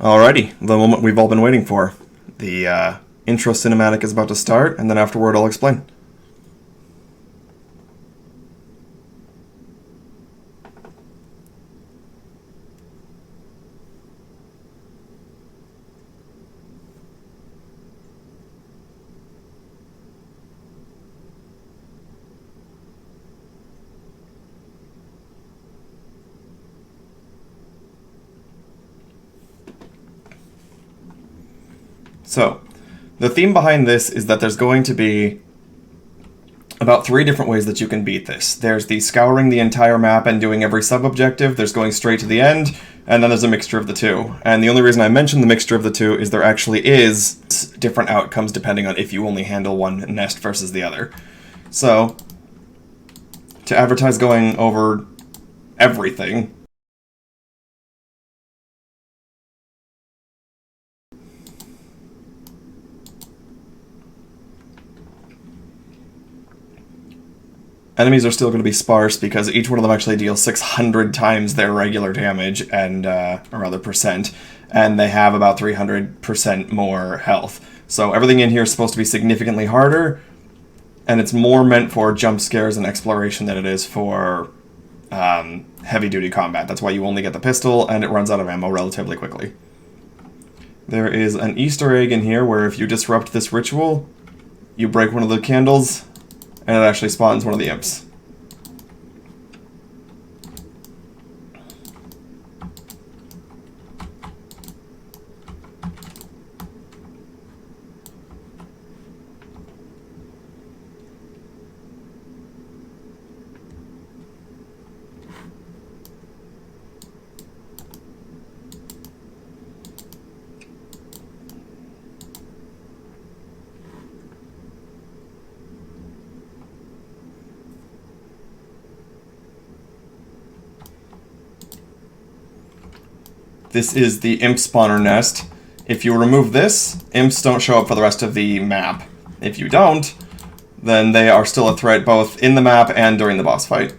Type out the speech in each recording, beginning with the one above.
Alrighty, the moment we've all been waiting for. The intro cinematic is about to start, and then afterward I'll explain. So, the theme behind this is that there's going to be about 3 different ways that you can beat this. There's the scouring the entire map and doing every sub-objective, there's going straight to the end, and then there's a mixture of the two. And the only reason I mention the mixture of the two is there actually is different outcomes depending on if you only handle one nest versus the other. So, to advertise going over everything, enemies are still going to be sparse because each one of them actually deals 600 times their regular damage, and or rather percent, and they have about 300% more health. So everything in here is supposed to be significantly harder, and it's more meant for jump scares and exploration than it is for heavy-duty combat. That's why you only get the pistol, and it runs out of ammo relatively quickly. There is an Easter egg in here where if you disrupt this ritual, you break one of the candles, and it actually spawns one of the imps. This is the imp spawner nest. If you remove this, imps don't show up for the rest of the map. If you don't, then they are still a threat both in the map and during the boss fight.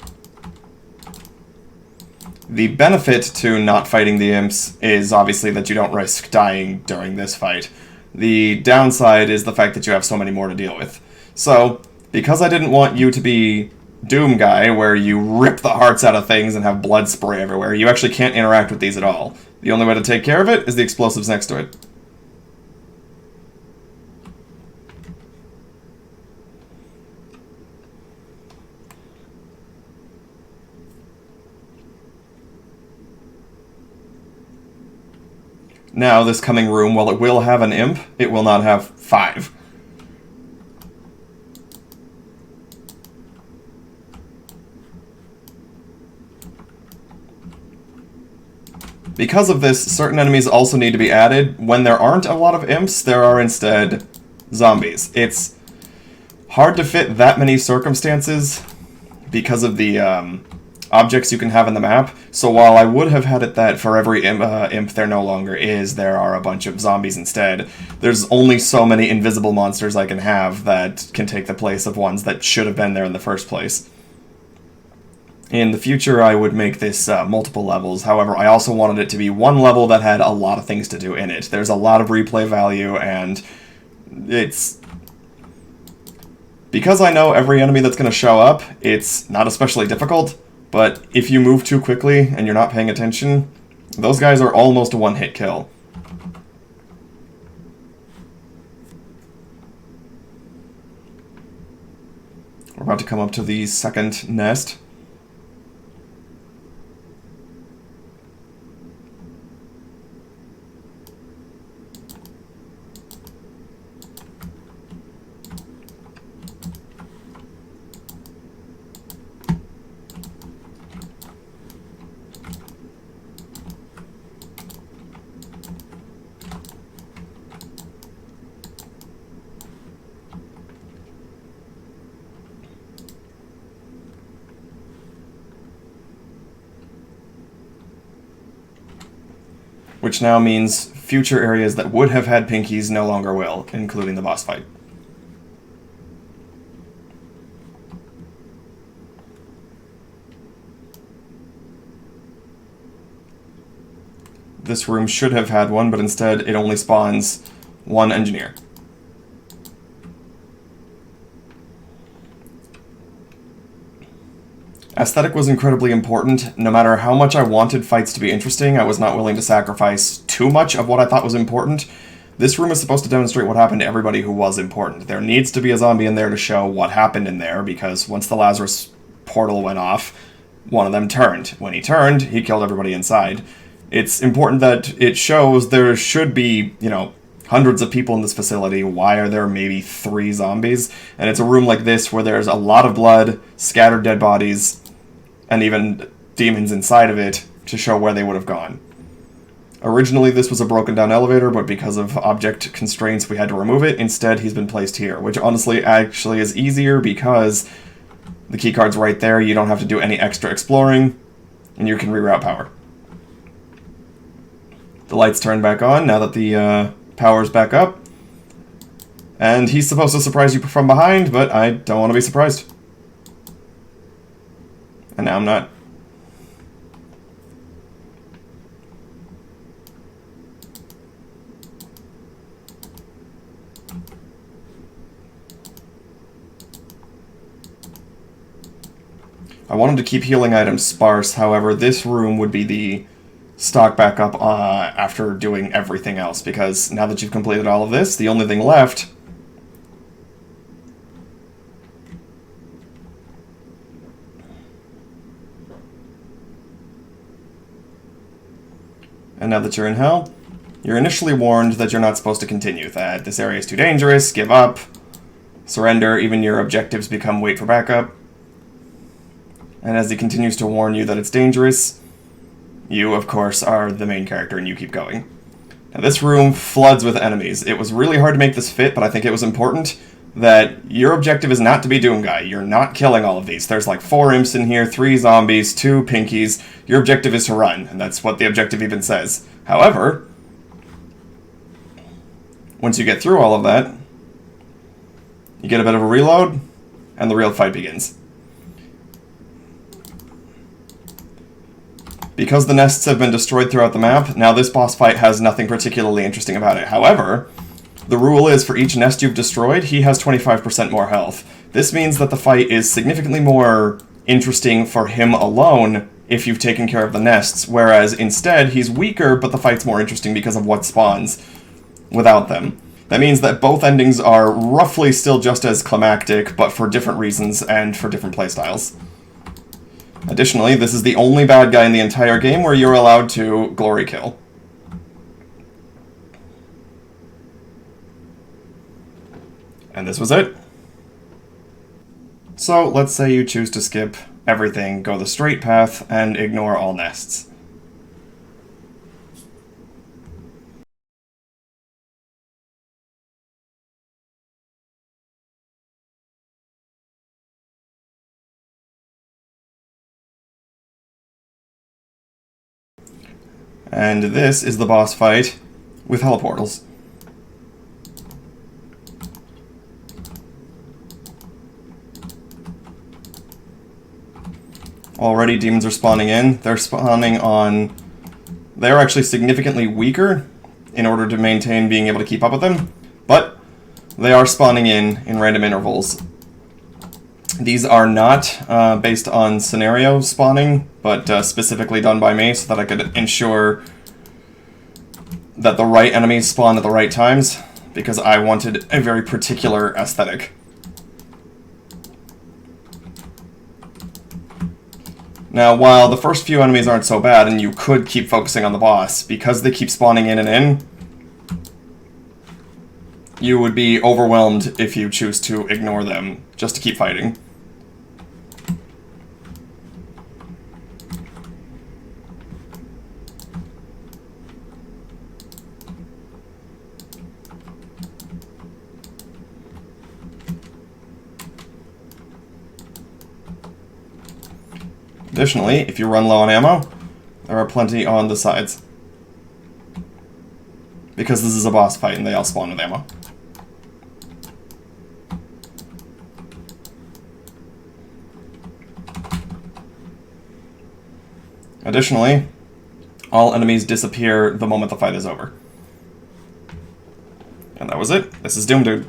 The benefit to not fighting the imps is obviously that you don't risk dying during this fight. The downside is the fact that you have so many more to deal with. So, because I didn't want you to be Doom Guy, where you rip the hearts out of things and have blood spray everywhere, you actually can't interact with these at all. The only way to take care of it is the explosives next to it. Now, this coming room, while it will have an imp, it will not have 5. Because of this, certain enemies also need to be added. When there aren't a lot of imps, there are instead zombies. It's hard to fit that many circumstances because of the objects you can have in the map. So while I would have had it that for every imp there no longer is, there are a bunch of zombies instead, there's only so many invisible monsters I can have that can take the place of ones that should have been there in the first place. In the future, I would make this multiple levels. However, I also wanted it to be one level that had a lot of things to do in it. There's a lot of replay value, and it's... Because I know every enemy that's going to show up, it's not especially difficult, but if you move too quickly and you're not paying attention, those guys are almost a one-hit kill. We're about to come up to the second nest. Which now means future areas that would have had pinkies no longer will, including the boss fight. this room should have had one, but instead it only spawns one engineer. Aesthetic was incredibly important. No matter how much I wanted fights to be interesting, I was not willing to sacrifice too much of what I thought was important. This room is supposed to demonstrate what happened to everybody who was important. There needs to be a zombie in there to show what happened in there, because once the Lazarus portal went off, one of them turned. When he turned, he killed everybody inside. It's important that it shows there should be, hundreds of people in this facility. Why are there maybe 3 zombies? And it's a room like this where there's a lot of blood, scattered dead bodies, and even demons inside of it to show where they would have gone. Originally, this was a broken down elevator, but because of object constraints, we had to remove it. Instead, he's been placed here, which honestly actually is easier because the keycard's right there. You don't have to do any extra exploring, and you can reroute power. The lights turn back on now that the power's back up. And he's supposed to surprise you from behind, but I don't want to be surprised. And now I'm not. I wanted to keep healing items sparse, however, this room would be the stock back up after doing everything else, because now that you've completed all of this, the only thing left and now that you're in hell, you're initially warned that you're not supposed to continue, that this area is too dangerous, give up, surrender, even your objectives become wait for backup. And as he continues to warn you that it's dangerous, you, of course, are the main character and you keep going. Now, this room floods with enemies. It was really hard to make this fit, but I think it was important that your objective is not to be Doom Guy. You're not killing all of these. There's like 4 imps in here, 3 zombies, 2 pinkies. Your objective is to run, and that's what the objective even says. However, once you get through all of that, you get a bit of a reload, and the real fight begins. Because the nests have been destroyed throughout the map, now this boss fight has nothing particularly interesting about it. However, the rule is for each nest you've destroyed, he has 25% more health. This means that the fight is significantly more interesting for him alone if you've taken care of the nests, whereas instead he's weaker, but the fight's more interesting because of what spawns without them. That means that both endings are roughly still just as climactic, but for different reasons and for different playstyles. Additionally, this is the only bad guy in the entire game where you're allowed to glory kill. And this was it. So, let's say you choose to skip everything, go the straight path, and ignore all nests. And this is the boss fight with heliportals. Already demons are spawning in. They're spawning on... They're actually significantly weaker in order to maintain being able to keep up with them, but they are spawning in random intervals. These are not based on scenario spawning, but specifically done by me so that I could ensure that the right enemies spawn at the right times, because I wanted a very particular aesthetic. Now, while the first few enemies aren't so bad, and you could keep focusing on the boss, because they keep spawning in and in, you would be overwhelmed if you choose to ignore them just to keep fighting. Additionally, if you run low on ammo, there are plenty on the sides. Because this is a boss fight and they all spawn with ammo. Additionally, All enemies disappear the moment the fight is over. And that was it. This is DOOD.